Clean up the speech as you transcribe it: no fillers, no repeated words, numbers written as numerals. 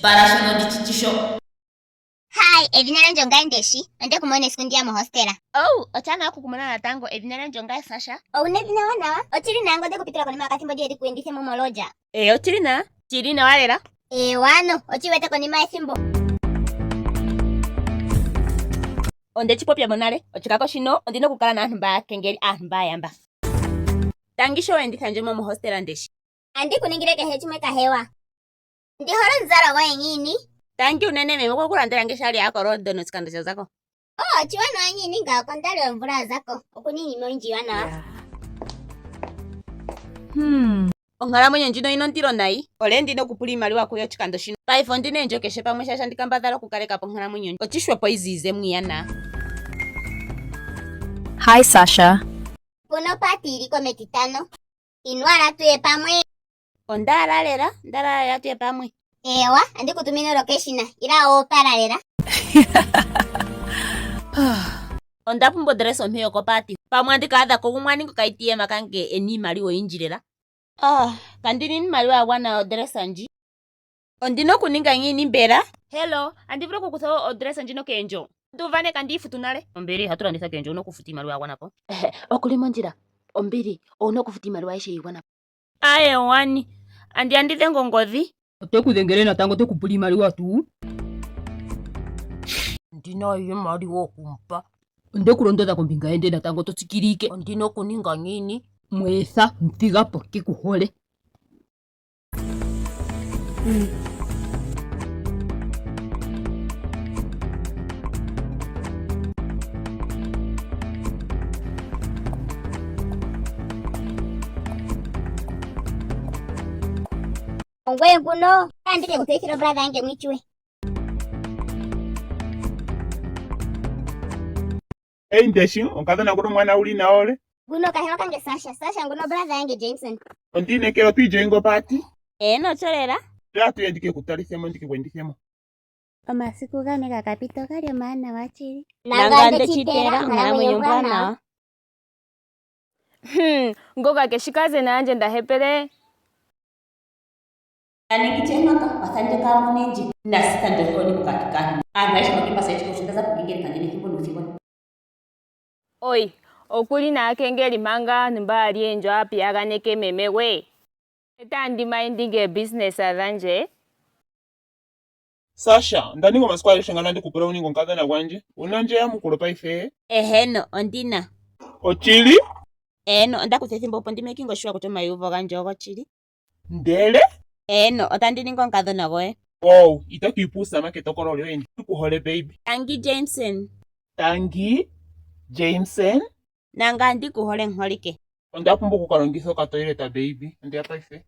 Barashono dichitisho. Hi, evinara njongai ndeshi. Nde kumone siku ndiya mu hostela. Oh, ochana kukumona natango evinara njongai Sasha. Oune vina wana. Ochiri nango de kupitira konima akathimbo dyeri kuendise mu moloja. Ochiri na? Chiri na walera? Wano, ochiwete konima ethimbo. Onde chipopya monale, ochikako shino, ondino kukala na antu kengeri antu yamba. Tangisho enditha njomo mu hostela ndeshi. Andi kuningireke hechimwe kahewa. Ndi holo nzara wa nyini. Tangi unene meme kwa kulandela ngeshali yako rodo no sikandisho zako. Chiwano wa nyini nga kondali wa mvula zako. Okunini monji wana. Ongala mwenye njino ino ntiro nai. Ole ndino kupuli maliwa kuyo chikando shino. Taifo ndine njo keshe pamwe shasha ndikambadhala kukaleka po ngala mwenye. Ochishwe po izize mwiyana. Hi Sasha. Puno pati iliko metitano. Inwala tuye pamwe. Ondala lera tuye pamwe. Andi kutumina location ila opala lera. Ondapumbo dress omheyo ko pati. Pamwe andikaadha ko kumwani kukaitie makange enimali wo injilera. Kandini maliwa wana dress anji. Ondino kuninga ngini mbera. Hello, andivule kukutho odress anjino kenjo. Nduvane kandifu tunale. Ombiri hatura ndisa kenjo no kufuti maliwa wana po. Okulimo njira. Ombiri ono kufuti maliwa ishe iwana. Aye wani. Andi ngongodhi. Tekudengere natango tekupuli maliwa tu. Ndina iye maliwa kumpa. Ndekulondoza kombinga ende natango totsikirike. Ndino kuninga ngini. Mwesa mfiga po kikuhole. Ongwe guno. Andike kutekira brother yange mwichwe. Ndeshi, onkadhana kuno mwana uli na ole. Guno kahewa kange Sasha. Sasha nguno brother yange Jameson. Ondine kero tuije ingo pati. No cholera. Ratu yendike kutalisemo ndike kwendisemo. Omasiku gane kakapito kali maana wachiri. Nangande chitera ngala mwenye mbwana. Ngoga keshikaze nanje ndahepere. Anikichemaka pasande ka munenji. Nasita ndokoni kukatikani. Angaisha makipasa ichiko shindaza kugengeri kandini kimbo nufiboni. Oi, okuli na kengeri manga nimbali enjo api aganeke memewe. Eta ndi minding business aranje. Sasha, ndaningo maskwali shangala ndi kupura uningo nkadhana wanje. Unanje ya mukuro paife. No, ondina. Ochili? No, ndakuthethimbo po ndimekingo shwa kutoma yuvo ganjogo chili. Ndele? No, otandiningo nkadhona goe. Wow, itakipusa make tokoro lyo endi. Tukuhole baby. Tangi Jameson. Tangi Jameson? Nanga ndikuhole nholike. Ondapumbo kukalongiso ka toilet baby. Ndi ya paife.